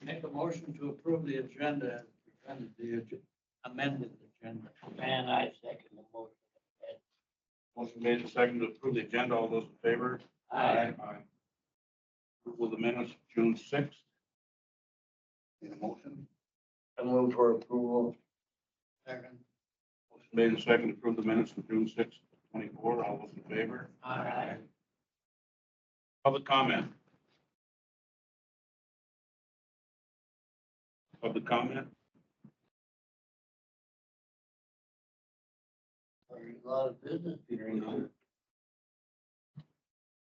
Make a motion to approve the agenda, as presented, the amended agenda. And I second the motion. Motion made and seconded to approve the agenda. All those in favor? Aye. Approval of the minutes, of June 6th. Need a motion? I move for approval. Second. Motion made and seconded to approve the minutes of June 6th, 24. All those in favor? Aye. Public comment. Public comment? There's a lot of business people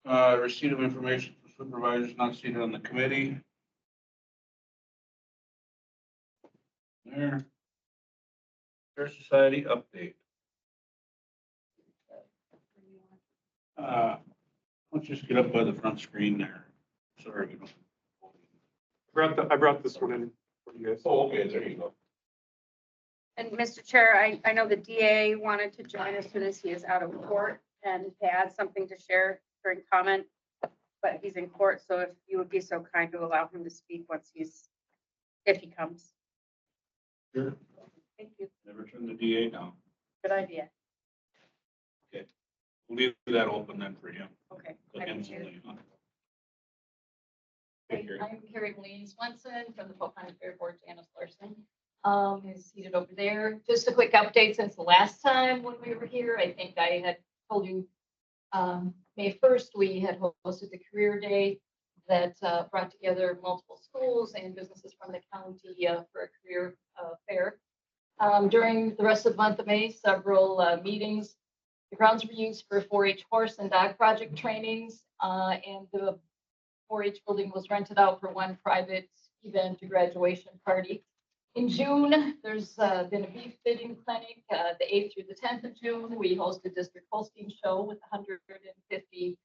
here. Receipt of information for supervisors not seated on the committee. There. Fair Society update. Let's just get up by the front screen there. Sorry, we don't. I brought this one in for you guys. Oh, okay, there you go. And Mr. Chair, I know the DA wanted to join as soon as he is out of court and had something to share during comment, but he's in court, so if you would be so kind to allow him to speak once if he comes. Sure. Thank you. Never turn the DA down. Good idea. We'll leave that open then for him. Okay. Let I him do too. only, huh? Hi, Take care. I'm Carrie Blaine Swenson from the Polk County Fair Board. Janice Larson is seated over there. Just a quick update since the last time when we were here. I think I had told you May 1st, we had hosted the Career Day that brought together multiple schools and businesses from the county for a career fair. During the rest of the month of May, several meetings. The grounds were used for 4-H horse and dog project trainings, and the 4-H building was rented out for one private event, a graduation party. In June, there's been a beef fitting clinic, the 8th through the 10th of June. We hosted District Holstein Show with 150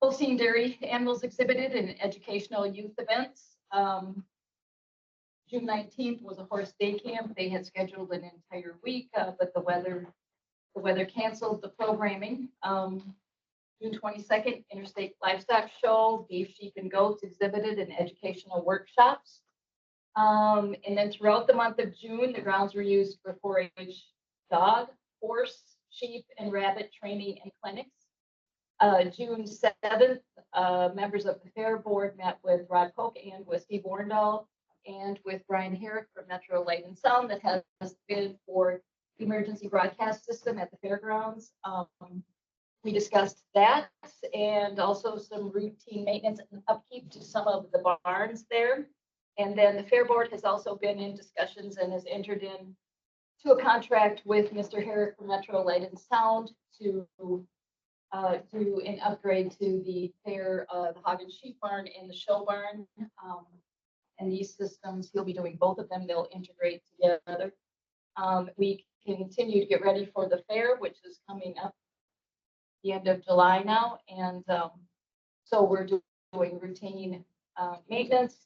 Holstein dairy animals exhibited in educational youth events. June 19th was a horse day camp. They had scheduled an entire week, but the weather canceled the programming. June 22nd, Interstate Livestock Show, beef, sheep, and goats exhibited in educational workshops. And then throughout the month of June, the grounds were used for 4-H dog, horse, sheep, and rabbit training and clinics. June 7th, members of the Fair Board met with Rod Polk and with Steve Warndall and with Brian Herrick from Metro Light and Sound that has been for the emergency broadcast system at the fairgrounds. We discussed that and also some routine maintenance and upkeep to some of the barns there. And then the Fair Board has also been in discussions and has entered in to a contract with Mr. Herrick from Metro Light and Sound to do an upgrade to the fair, the hog and sheep barn and the show barn. And these systems, he'll be doing both of them. They'll integrate together. We continue to get ready for the fair, which is coming up the end of July now. And so we're doing routine maintenance.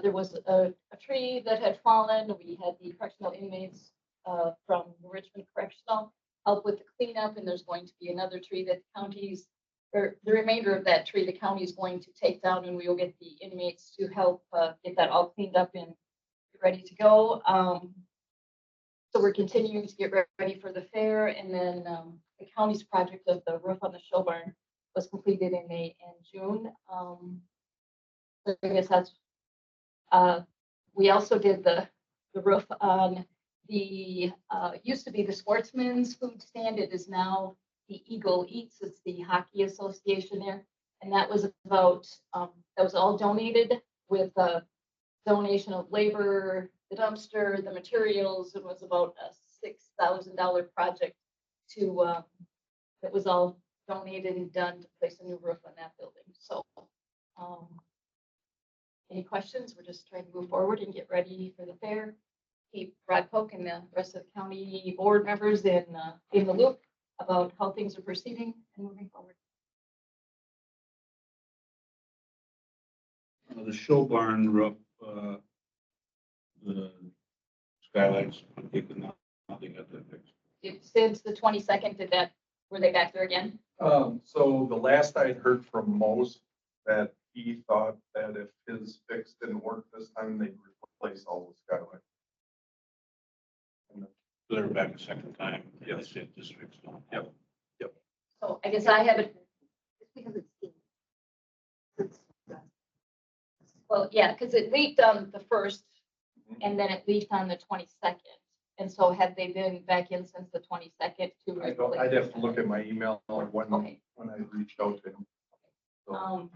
There was a tree that had fallen. We had the correctional inmates from Richmond Correctional help with the cleanup, and there's going to be another tree that the county's, or the remainder of that tree, the county is going to take down, and we will get the inmates to help get that all cleaned up and ready to go. So we're continuing to get ready for the fair, and then the county's project of the roof on the show barn was completed in May and June. So I guess that's, we also did the roof on the, used to be the Sportsman's Food Stand. It is now the Eagle Eats. It's the hockey association there. And that was about, that was all donated with a donation of labor, the dumpster, the materials. It was about a $6,000 project to, that was all donated and done to place a new roof on that building. So, any questions? We're just trying to move forward and get ready for the fair. Keep Rod Polk and the rest of the county board members in the loop about how things are proceeding and moving forward. The show barn roof, the skylights, nothing got that fixed. Since the 22nd, were they back there again? So the last I'd heard from Mose that he thought that if his fix didn't work this time, the state districts don't. Yep. So I guess I haven't, It's because it's. well, yeah, because it leaked on the 1st and then it leaked on the 22nd. And so have they been back in since the 22nd to? I don't, I'd have to look at my email when Okay. I reached out to him. So,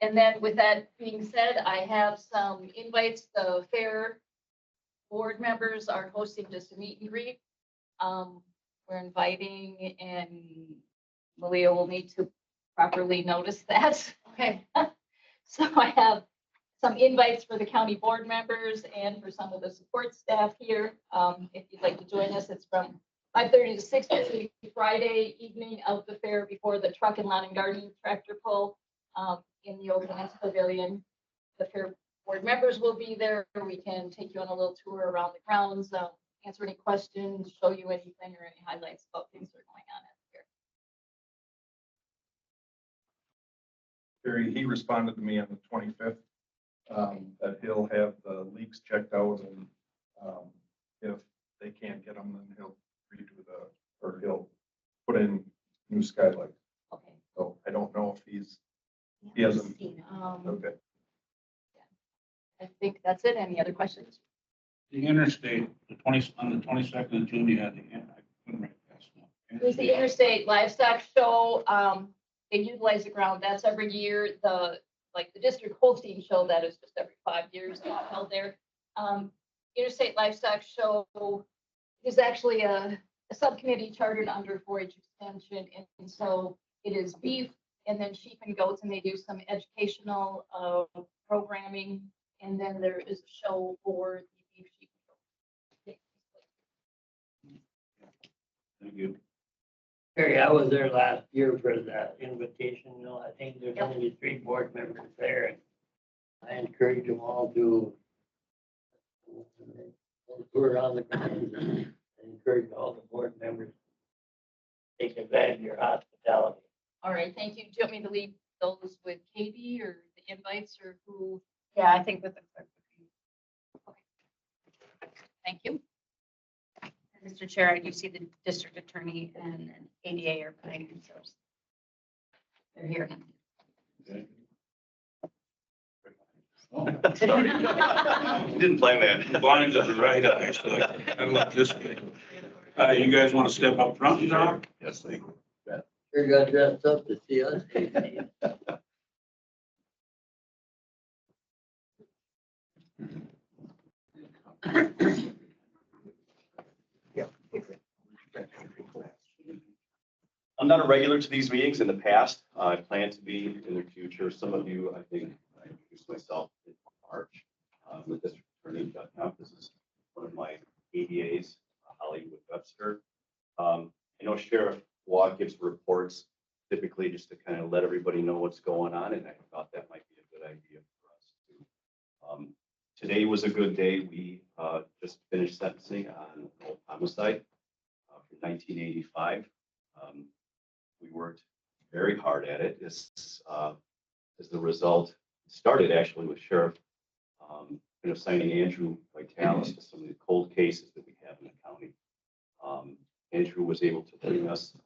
And then with that being said, I have some invites. The fair board members are hosting just a meet and greet. We're inviting and Malia will need to properly notice that. Okay. So I have some invites for the county board members and for some of the support staff here. If you'd like to join us, it's from 5:30 to 6:30 Friday evening of the fair before the truck and lawn and garden tractor pull in the old dance pavilion. The fair board members will be there. We can take you on a little tour around the grounds, answer any questions, show you anything or any highlights about things that are going on at the fair. Barry, he responded to me on the 25th, that he'll have the leaks checked out and, if they can't get them, then he'll or he'll put in new skylights. Okay. So I don't know if he hasn't, okay. I think that's it. Any other questions? The interstate, on the 22nd of June, you had the, I couldn't write that stuff. There's the Interstate Livestock Show. They utilize the ground. That's every year. The district Holstein show, that is just every 5 years held there. Interstate Livestock Show is actually a subcommittee chartered under 4-H extension. And so it is beef and then sheep and goats, and they do some educational programming. And then there is a show for the beef, sheep, and goats. Thank you. Barry, I was there last year for that invitation, I think there's only 3 board members there. And I encourage them all to tour around the grounds and encourage all the board members to take advantage of your hospitality. All right, thank you. Do you want me to leave those with Katie or the invites or who? Yeah, I think with the clerk. Thank you. Mr. Chair, I do see the district attorney and ADA are planning themselves. They're here. Okay. Sorry. Didn't plan that. Blind as a right eye, so I look this way. You guys want to step up front now? Yes, thank you. Sure got dressed up to see us. I'm not a regular to these meetings in the past. I plan to be in the future. Some of you, I think, I introduced myself in March with District Attorney Judd Kemp. This is one of my ADAs, Hollywood Webster. I know Sheriff Waugh gives reports typically just to kind of let everybody know what's going on, and I thought that might be a good idea for us too. Today was a good day. We just finished sentencing on an homicide from 1985. We worked very hard at it. This is the result. It started actually with Sheriff assigning Andrew Vitalis to some of the cold cases that we have in the county. Andrew was able to bring us,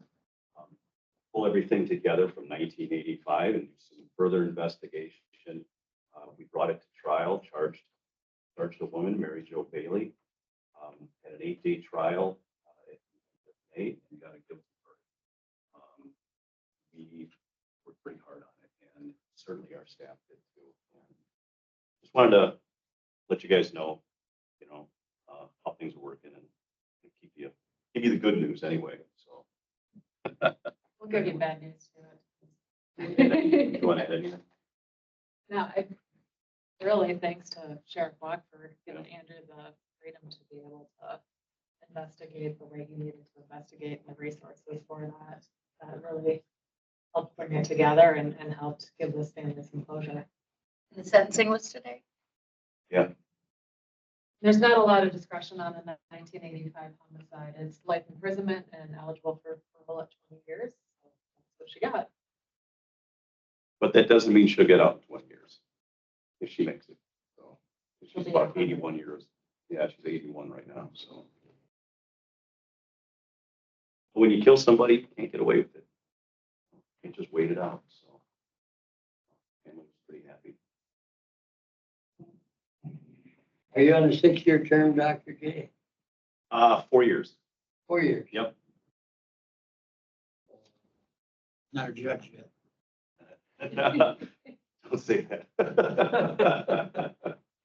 pull everything together from 1985 and do some further investigation. We brought it to trial, charged a woman, Mary Jo Bailey, had an 8-day trial in May and got a guilty verdict. We worked pretty hard on it, and certainly our staff did too. And just wanted to let you guys know, how things are working and give you the good news anyway. So We'll give you bad news too. you want to add anything? No, really thanks to Sheriff Block for giving Andrew the freedom to be able to investigate the way he needed to investigate and the resources for that. That really helped bring it together and helped give this family some closure. The sentencing was today. Yeah. There's not a lot of discretion on the 1985 homicide. It's life imprisonment and eligible for parole at 20 years. So that's what she got. But that doesn't mean she'll get out in 20 years if she makes it. So she's She'll be about at 100. 81 years. Yeah, she's 81 right now. So But when you kill somebody, you can't get away with it. You can't just wait it out, so. Family was pretty happy. Are you on a 6-year term, Dr. J? 4 years. 4 years? Yep. Not a judge yet. Don't say that.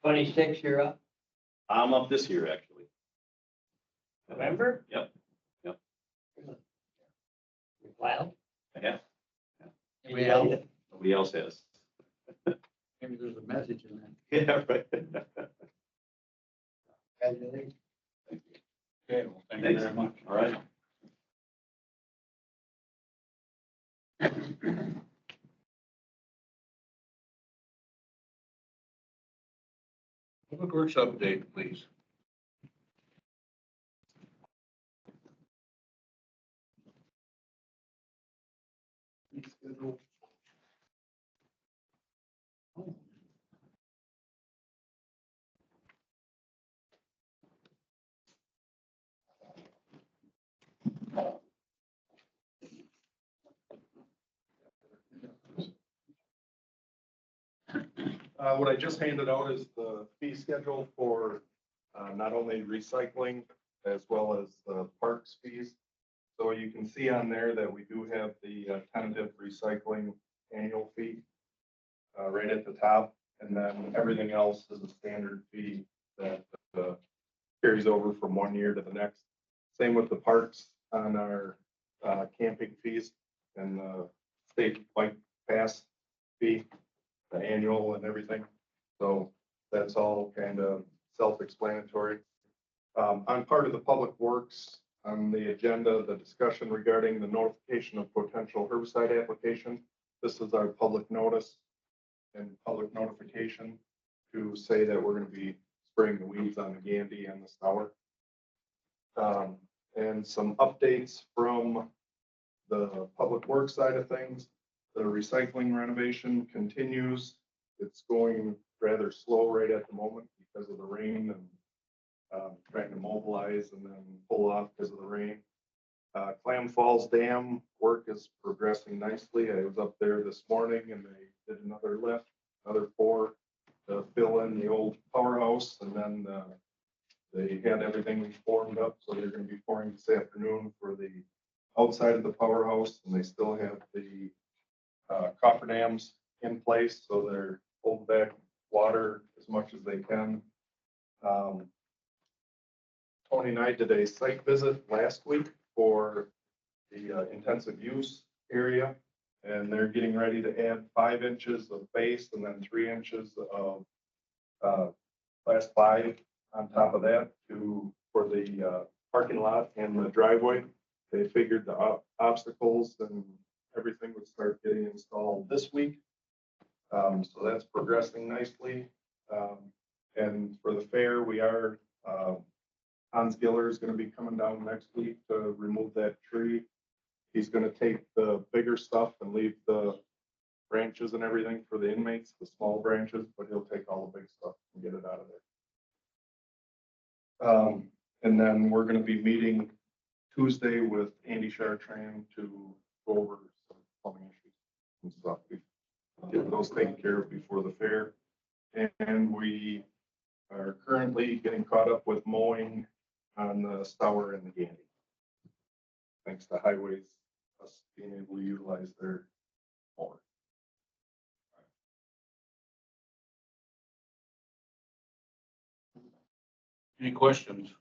26, you're up. I'm up this year, actually. November? Yep. Wow. Yeah, We have, nobody else has. maybe there's a message in that. Yeah, right. Congratulations. Okay, well, thank you Thanks. very much. All right. Public Works update, please. What I just handed out is the fee schedule for not only recycling as well as the parks fees. So you can see on there that we do have the tentative recycling annual fee right at the top. And then everything else is a standard fee that carries over from 1 year to the next. Same with the parks on our camping fees and the state bike pass fee, the annual and everything. So that's all kind of self-explanatory. On part of the Public Works, on the agenda, the discussion regarding the notification of potential herbicide application. This is our public notice and public notification to say that we're going to be spraying the weeds on the Gandy and the Stour. And some updates from the Public Works side of things. The recycling renovation continues. It's going rather slow right at the moment because of the rain and trying to mobilize and then pull off because of the rain. Clam Falls Dam work is progressing nicely. I was up there this morning and they did another lift, another 4 to fill in the old powerhouse, and then they had everything formed up, so they're going to be pouring this afternoon for the outside of the powerhouse, and they still have the cofferdams in place, so they're holding back water as much as they can. Tony and I did a site visit last week for the intensive use area, and they're getting ready to add 5 inches of base and then 3 inches of class 5 on top of that for the parking lot and the driveway. They figured the obstacles and everything would start getting installed this week. So that's progressing nicely. And for the fair, we are, Hans Giller is going to be coming down next week to remove that tree. He's going to take the bigger stuff and leave the branches and everything for the inmates, the small branches, but he'll take all the big stuff and get it out of there. And then we're going to be meeting Tuesday with Andy Chartrand to go over some plumbing issues and stuff. We get those taken care of before the fair. And we are currently getting caught up with mowing on the Stour and the Gandy. Thanks to highways, us being able to utilize their mower. Any questions?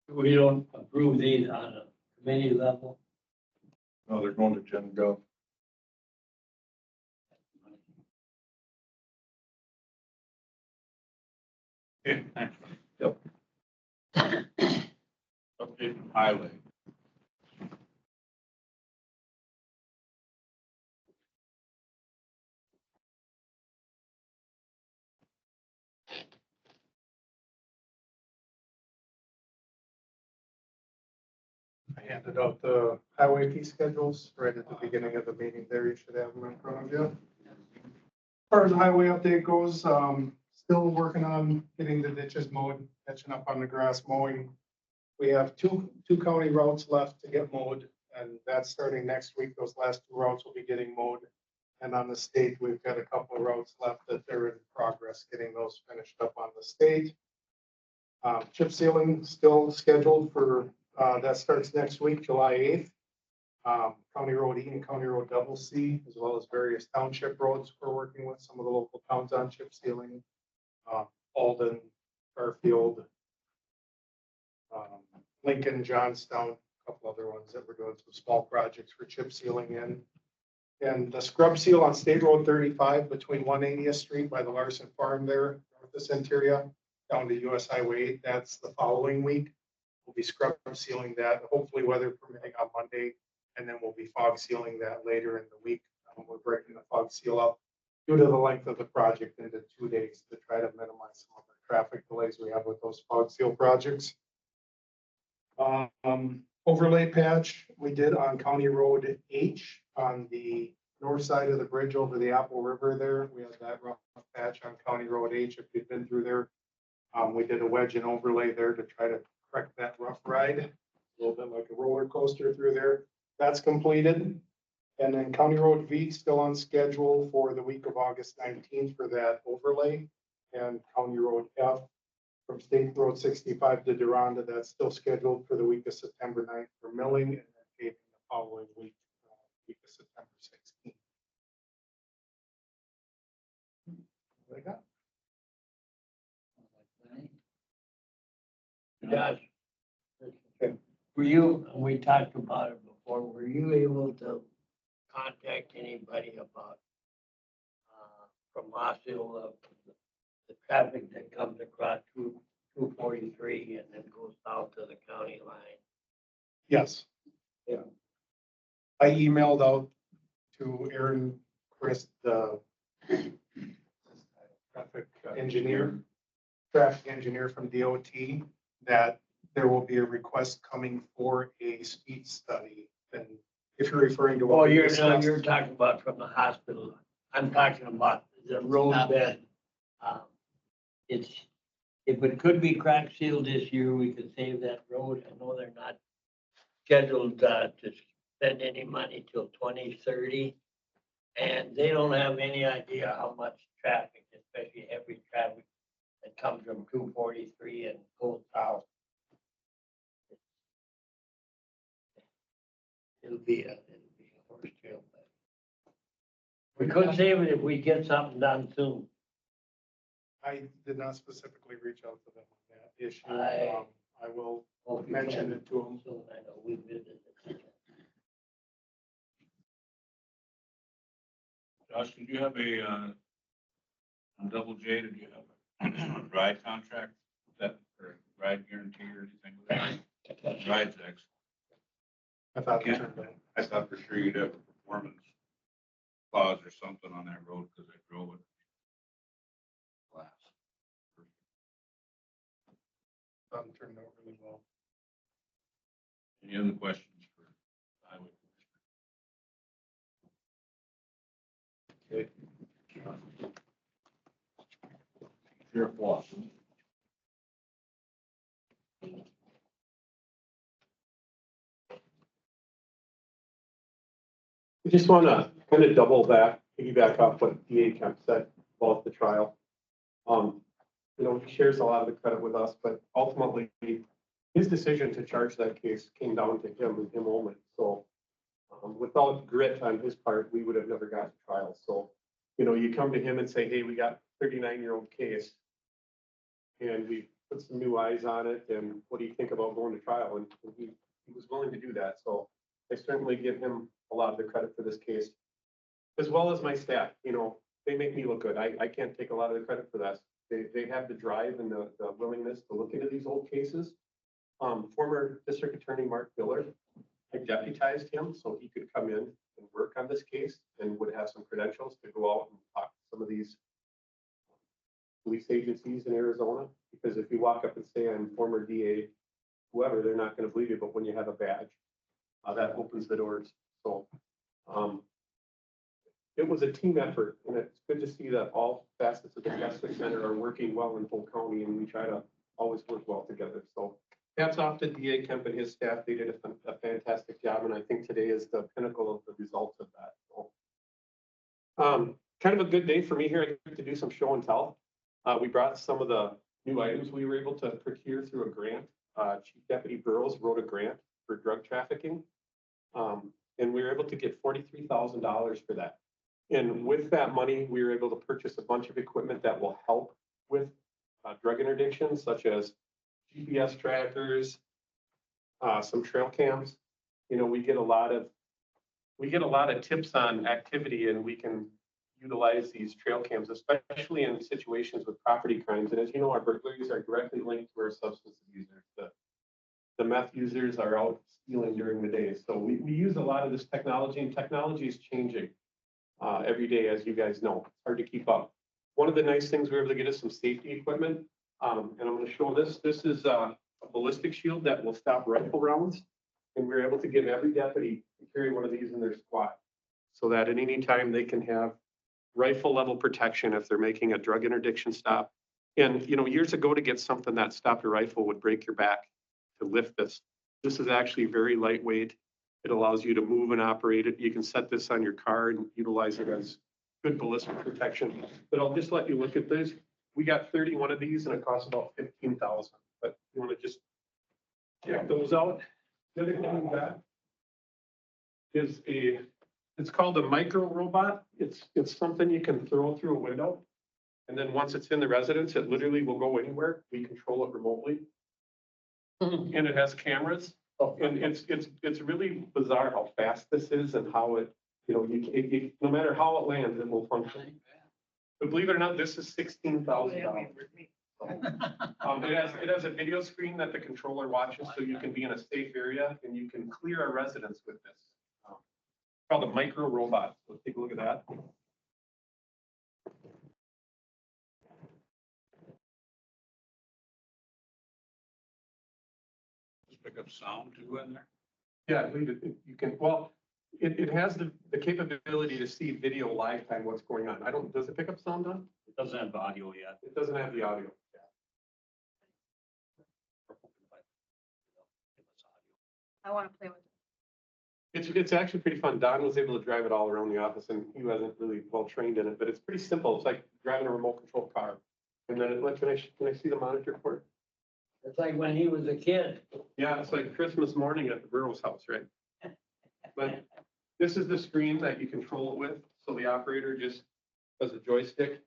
We don't approve these on a committee level. No, they're going to Gen Gov. Okay, thanks. Yep. Update from highway. I handed out the highway fee schedules right at the beginning of the meeting there. You should have them in front of you. As far as the highway update goes, still working on getting the ditches mowed, catching up on the grass mowing. We have two county roads left to get mowed, and that's starting next week. Those last two roads will be getting mowed. And on the state, we've got a couple of roads left that they're in progress, getting those finished up on the state. Chip sealing still scheduled for, that starts next week, July 8th. County Road E and County Road Double C, as well as various township roads. We're working with some of the local towns on chip sealing. Alden, Garfield, Lincoln, Johnstown, a couple other ones that we're doing some small projects for chip sealing in. And the scrub seal on State Road 35 between 180th Street by the Larson Farm there, north of Centuria, down to US Highway 8. That's the following week. We'll be scrub sealing that, hopefully weather permitting on Monday. And then we'll be fog sealing that later in the week. We're breaking the fog seal up due to the length of the project into 2 days to try to minimize some of the traffic delays we have with those fog seal projects. Overlay patch we did on County Road H on the north side of the bridge over the Apple River there. We had that rough patch on County Road H. If you've been through there, we did a wedge and overlay there to try to correct that rough ride. A little bit like a roller coaster through there. That's completed. And then County Road V still on schedule for the week of August 19th for that overlay. And County Road F from State Road 65 to Deronda, that's still scheduled for the week of September 9th for milling, and then paving the following week, week of September 16th. What I got? Josh, were you, we talked about it before, were you able to contact anybody about from Mossville, the traffic that comes across 243 and then goes south to the county line? Yes. Yeah. I emailed out to Aaron Chris, the traffic engineer from DOT, that there will be a request coming for a speed study. And if you're referring to what Oh, we you're discussed- talking about from the hospital. I'm talking about the road bed. It's, if it could be crack sealed this year, we could save that road. I know they're not scheduled to spend any money till 2030. And they don't have any idea how much traffic, especially heavy traffic, that comes from 243 and goes south. It'll be a horse trail. We could save it if we get something done soon. I did not specifically reach out to them on that issue. I- I will Hope you mention can it to them. soon. I know we visited. Josh, did you have on Double J, did you have a ride contract that, or ride guarantee or anything with that? Ride's excellent. I thought. Yeah. I thought for sure you'd have a performance clause or something on that road because I drove it. Glass. Turned out really well. Any other questions for highway commissioner? Okay. Sheriff Lawson. I just want to kind of piggyback off what DA Kemp said about the trial. He shares a lot of the credit with us, but ultimately his decision to charge that case came down to him and him only. So without grit on his part, we would have never got to trial. So, you come to him and say, hey, we got a 39-year-old case and we put some new eyes on it. And what do you think about going to trial? And he was willing to do that. So I certainly give him a lot of the credit for this case, as well as my staff. They make me look good. I can't take a lot of the credit for that. They have the drive and the willingness to look into these old cases. Former District Attorney Mark Miller, I deputized him so he could come in and work on this case and would have some credentials to go out and talk to some of these police agencies in Arizona. Because if you walk up and say I'm former DA, whoever, they're not going to believe you. But when you have a badge, that opens the doors. So it was a team effort, and it's good to see that all facets of the Justice Center are working well in Polk County, and we try to always work well together. So hats off to DA Kemp and his staff. They did a fantastic job, and I think today is the pinnacle of the results of that. So, kind of a good day for me here. I get to do some show and tell. We brought some of the new items we were able to procure through a grant. Chief Deputy Burrows wrote a grant for drug trafficking. And we were able to get $43,000 for that. And with that money, we were able to purchase a bunch of equipment that will help with drug interdiction, such as GPS trackers, some trail cams. You know, we get a lot of tips on activity, and we can utilize these trail cams, especially in situations with property crimes. And as you know, our burglaries are directly linked to our substance abusers. The meth users are out stealing during the day. So we use a lot of this technology, and technology is changing every day, as you guys know. It's hard to keep up. One of the nice things, we were able to get us some safety equipment. And I'm going to show this. This is a ballistic shield that will stop rifle rounds. And we were able to get every deputy to carry one of these in their squad, so that at any time they can have rifle level protection if they're making a drug interdiction stop. And, you know, years ago, to get something that stopped a rifle would break your back to lift this. This is actually very lightweight. It allows you to move and operate it. You can set this on your car and utilize it as good ballistic protection. But I'll just let you look at this. We got 31 of these, and it costs about $15,000. But you want to just check those out. The other thing we got is it's called a micro robot. It's something you can throw through a window. And then once it's in the residence, it literally will go anywhere. We control it remotely. And it has cameras. And it's really bizarre how fast this is, and how it, you know, no matter how it lands, it will function. But believe it or not, this is $16,000. It has a video screen that the controller watches, so you can be in a safe area and you can clear a residence with this. It's called a micro robot. Let's take a look at that. Pick up sound too in there. Yeah, I believe you can, well, it has the capability to see video live time what's going on. Does it pick up sound on? It doesn't have audio yet. It doesn't have the audio. I want to play with it. It's actually pretty fun. Don was able to drive it all around the office, and he wasn't really well trained in it, but it's pretty simple. It's like driving a remote control car. And then can I see the monitor for it? It's like when he was a kid. Yeah, it's like Christmas morning at the Burrows house, right? But this is the screen that you control it with. So the operator just does a joystick,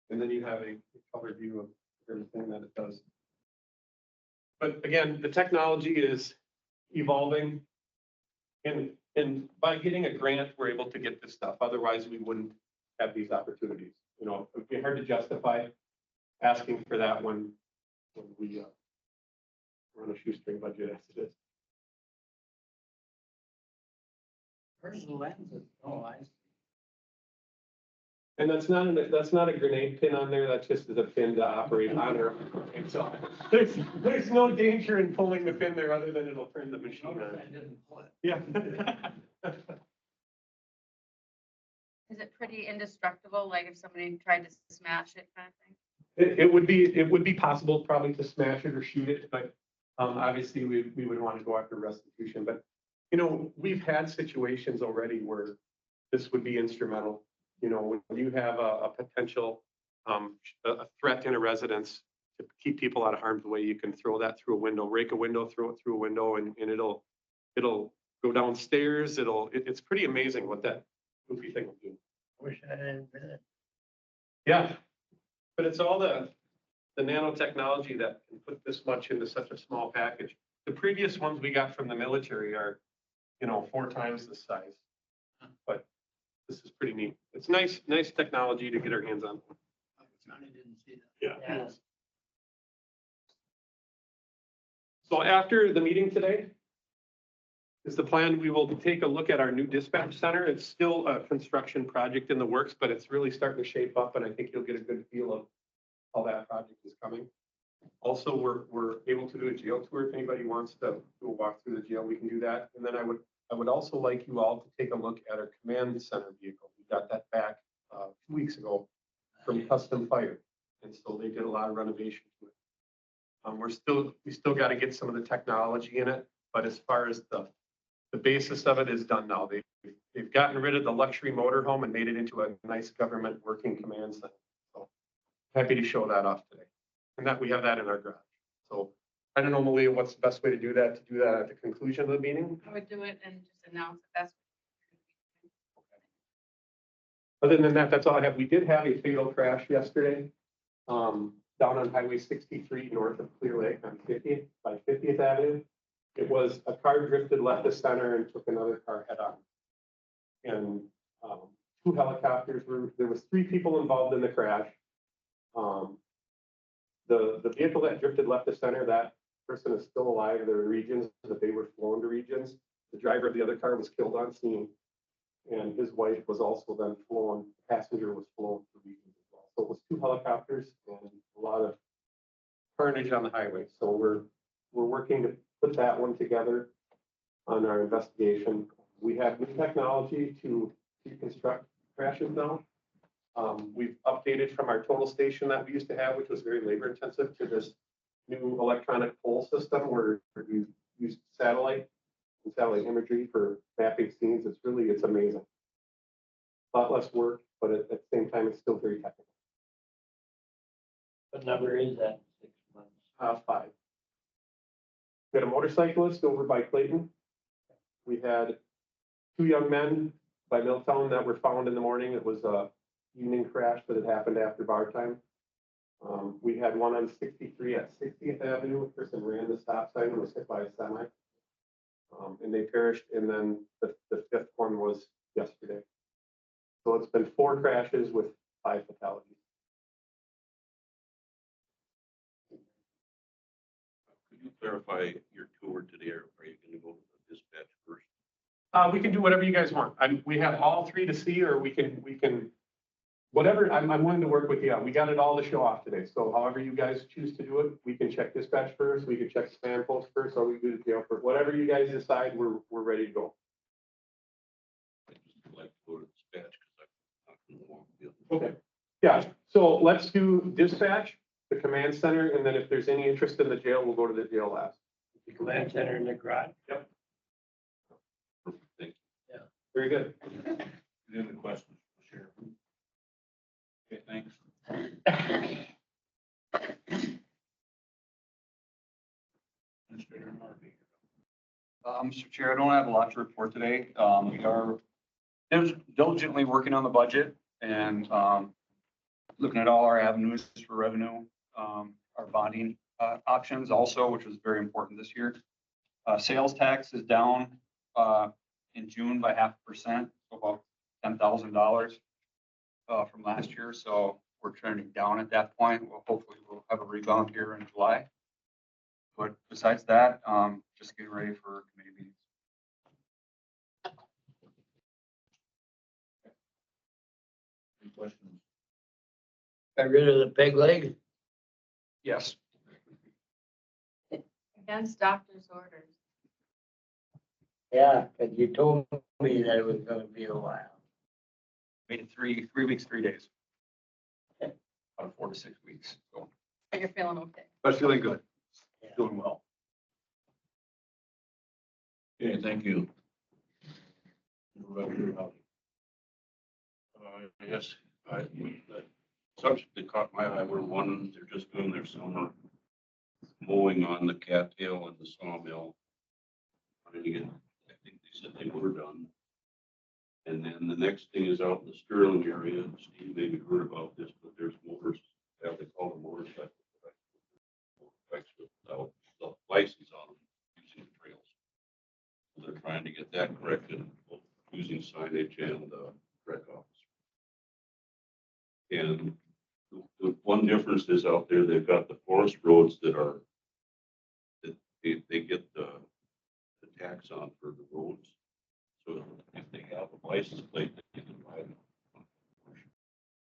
and then you have a color view of everything that it does. But again, the technology is evolving. And by getting a grant, we're able to get this stuff. Otherwise, we wouldn't have these opportunities. You know, it'd be hard to justify asking for that when we run a shoestring budget as it is. Where's the lenses? Oh, I see. And that's not a grenade pin on there. That's just a pin to operate on or. So there's no danger in pulling the pin there, other than it'll turn the machine on. I didn't pull it. Yeah. Is it pretty indestructible? Like if somebody tried to smash it kind of thing? It would be possible probably to smash it or shoot it, but obviously we would want to go after restitution. But you know, we've had situations already where this would be instrumental. You know, when you have a potential a threat in a residence to keep people out of harm's way, you can throw that through a window, rake a window, throw it through a window, and it'll go downstairs. It's pretty amazing what that goofy thing will do. Wish I had been it. Yeah. But it's all the nanotechnology that can put this much into such a small package. The previous ones we got from the military are, you know, 4 times this size. But this is pretty neat. It's nice technology to get our hands on. I didn't see that. Yeah. Yeah. So after the meeting today is the plan. We will take a look at our new dispatch center. It's still a construction project in the works, but it's really starting to shape up, and I think you'll get a good feel of how that project is coming. Also, we're able to do a jail tour. If anybody wants to do a walk through the jail, we can do that. And then I would also like you all to take a look at our command center vehicle. We We got that back 2 weeks ago from Custom Fire. And so they did a lot of renovation to it. We still got to get some of the technology in it, but as far as the basis of it is done now. They've gotten rid of the luxury motorhome and made it into a nice government working command center. So happy to show that off today. And that we have that in our garage. So I don't know, Malia, what's the best way to do that at the conclusion of the meeting? I would do it and just announce that that's. Other than that, that's all I have. We did have a fatal crash yesterday, down on Highway 63 north of Clear Lake on 50th by 50th Avenue. It was a car drifted left of center and took another car head on. And 2 helicopters there was 3 people involved in the crash. The vehicle that drifted left of center, that person is still alive. There are regions that they were flown to regions. The driver of the other car was killed on scene. And his wife was also then flown, passenger was flown to regions as well. So it was 2 helicopters and a lot of carnage on the highway. So we're working to put that one together on our investigation. We have new technology to reconstruct crashes now. We've updated from our total station that we used to have, which was very labor intensive, to this new electronic pole system where we use satellite imagery for mapping scenes. It's amazing. A lot less work, but at the same time, it's still very technical. What number is that? 6 months. 5. We had a motorcyclist over by Clayton. We had 2 young men by Milltown that were found in the morning. It was a evening crash, but it happened after bar time. We had one on 63 at 60th Avenue. A person ran the stop sign and was hit by a semi. And they perished. And then the 5th one was yesterday. So it's been 4 crashes with 5 fatalities. Could you clarify your tour today, or are you gonna go to the dispatch first? We can do whatever you guys want. We have all 3 to see, or we can, whatever, I'm willing to work with you. We got it all to show off today. So however you guys choose to do it, we can check dispatch first, we can check spam post first, or we can do the jail first. Whatever you guys decide, we're ready to go. I just like to go to dispatch because I'm not gonna walk the other. Okay. Yeah, so let's do dispatch, the command center, and then if there's any interest in the jail, we'll go to the jail last. The command center in the garage. Perfect, thank you. Very good. Any other questions for the sheriff? Okay, thanks. Administrator Harvey. Mr. Chair, I don't have a lot to report today. We are diligently working on the budget and looking at all our avenues for revenue, our bonding options also, which was very important this year. Sales tax is down in June by 0.5%, so about $10,000 from last year. So we're trending down at that point. Well, hopefully we'll have a rebound here in July. But besides that, just getting ready for committee meetings. Any questions? Got rid of the peg leg? Yes. Against doctor's orders. Yeah, cause you told me that it was gonna be a while. Made it 3 weeks, 3 days. About 4 to 6 weeks. So, But you're feeling okay. but feeling good, Yeah. doing well. Okay, thank you. Yes, the subject that caught my eye were one, they're just doing their summer mowing on the cattail and the sawmill. I think they said they were done. And then the next thing is out in the Sterling area. Steve maybe heard about this, but there's motors, they call them motorcycles. Without the license on them using the trails. So they're trying to get that corrected, both using signage and rec officer. And the one difference is out there, they've got the forest roads that they get the tax on for the roads. So if they have a license plate, they can buy them.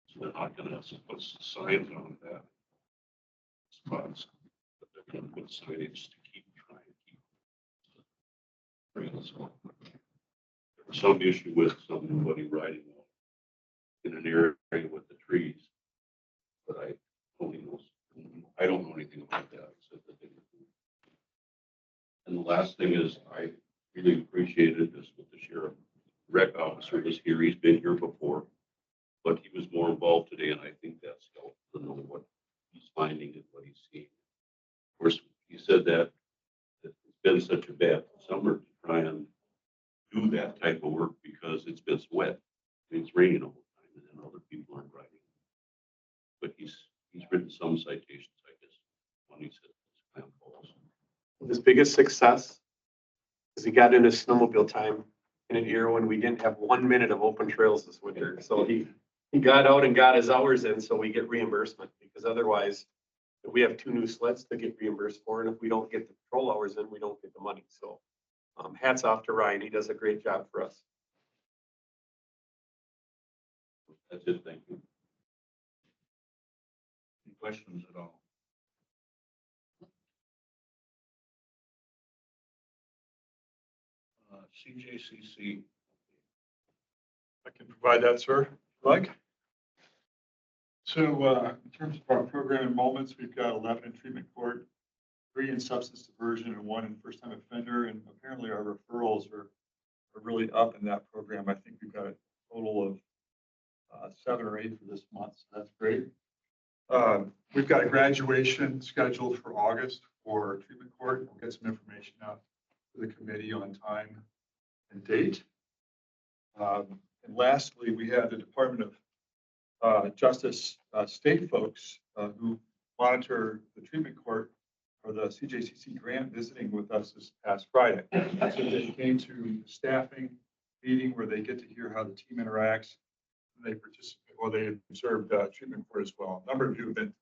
So they're not gonna put signs on that spots, but they're gonna put signage to try and keep trails. There was some issue with somebody riding in an area with the trees. But I only know, I don't know anything about that. Except that and the last thing is, I really appreciated this with the sheriff. Rec officer was here, he's been here before, but he was more involved today, and I think that's helpful to know what he's finding and what he's seeing. Of course, he said that it's been such a bad summer to try and do that type of work because it's been wet. It's raining all the time, and then other people aren't riding. But he's written some citations, I guess, when he said this clam falls. His biggest success is he got in his snowmobile time in an year when we didn't have 1 minute of open trails this winter. So he got out and got his hours in, so we get reimbursement, because otherwise we have 2 new sleds to get reimbursed for, and if we don't get the patrol hours in, we don't get the money. So hats off to Ryan. He does a great job for us. That's it, thank you. Any questions at all? CJCC. I can provide that, sir, like. So in terms of our program enrollments, we've got 11 in treatment court, 3 in substance diversion, and 1 in first-time offender. And apparently our referrals are really up in that program. I think we've got a total of 7 or 8 for this month, so that's great. We've got a graduation scheduled for August for treatment court. We'll get some information out to the committee on time and date. And lastly, we had the Department of Justice state folks who monitor the treatment court for the CJCC grant visiting with us this past Friday. So they came to the staffing meeting where they get to hear how the team interacts. They participate, well, they observed treatment court as well. A number of you have been to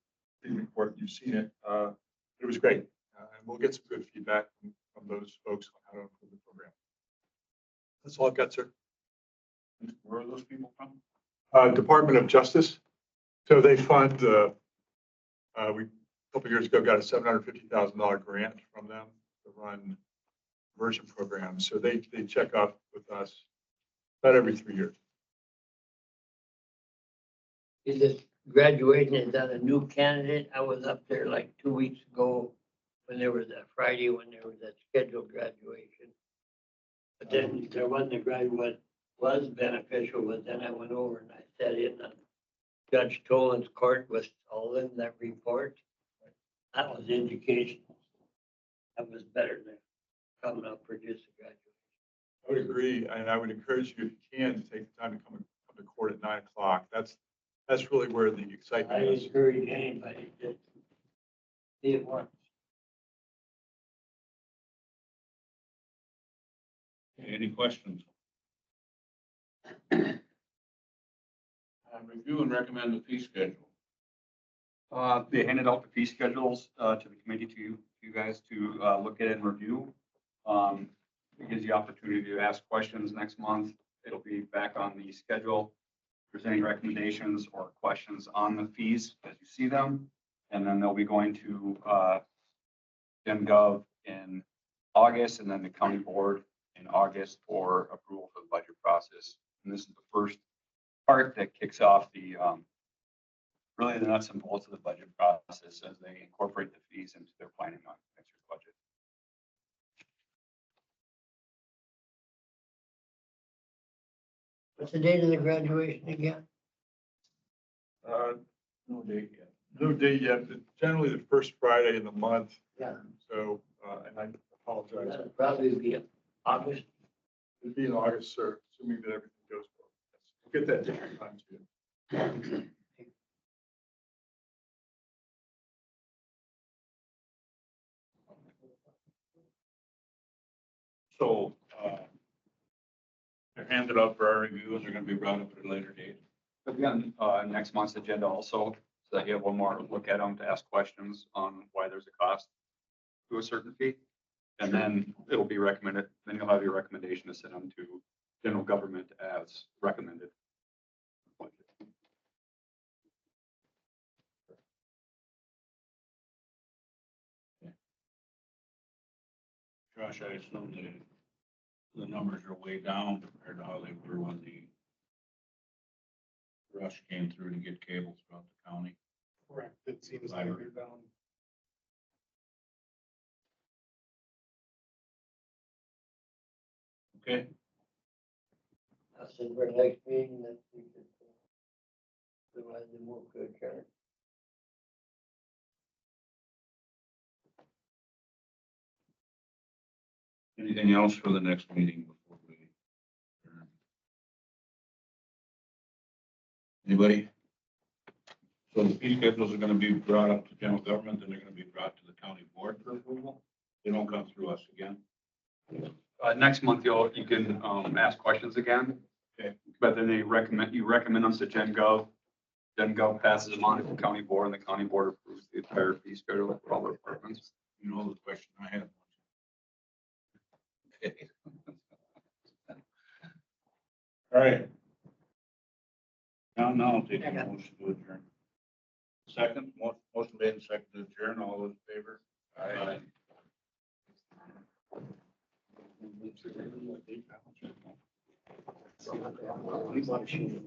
treatment court, you've seen it. It was great. And we'll get some good feedback from those folks on how to improve the program. That's all I've got, sir. Where are those people from? Department of Justice. So they fund, we a couple of years ago got a $750,000 grant from them to run conversion programs. So they check up with us about every 3 years. Is this graduation, is that a new candidate? I was up there like 2 weeks ago when there was that Friday, when there was that scheduled graduation. But then there wasn't a what was beneficial, but then I went over and I sat in on Judge Tolan's court with all in that report. That was educational. That was better than coming up for just a graduation. I would agree, and I would encourage you, if you can, to take the time to come to court at 9 o'clock. That's really where the I excitement is. encourage anybody to see it once. Any questions? Review and recommend the fee schedule. They handed out the fee schedules to the committee to you guys to look at and review. It gives you opportunity to ask questions next month. It'll be back on the schedule. If there's any recommendations or questions on the fees as you see them, and then they'll be going to GenGov in August, and then the county board in August for approval for the budget process. And this is the first part that kicks off the really the nuts and bolts of the budget process as they incorporate the fees into their planning on next year's budget. What's the date of the graduation again? No date yet. No date yet, but generally the first Friday in the month. Yeah. So, and I apologize. That'll probably be August. It'll be in August, sir, assuming that everything goes well. We'll get that different time to you. So, they're handed out for our review and they're gonna be brought up at a later date. It'll be on next month's agenda also, so that you have one more look at them to ask questions on why there's a cost to a certain fee. And then it'll be recommended, then you'll have your recommendation to send them to general government as recommended. Josh, I assume the numbers are way down compared to how they were when the Rush came through to get cables throughout the county. Correct. It seems like they're down. Okay, That's in our next meeting that we could. Provide them more good care. anything else for the next meeting before we? adjourn? Anybody? So the fee schedules are gonna be brought up to general government, then they're gonna be brought to the county board for approval? They don't come through us again? Next month, you can, ask questions again. Okay. But then you recommend them to Gen Gov. Gen Gov passes them on to the county board, and the county board approves the entire fee schedule for all the departments. You know the question I have. Okay. All right. Now I'll take a motion to adjourn. Second, motion made and second to adjourn, all those in favor? Aye. We want to shoot them.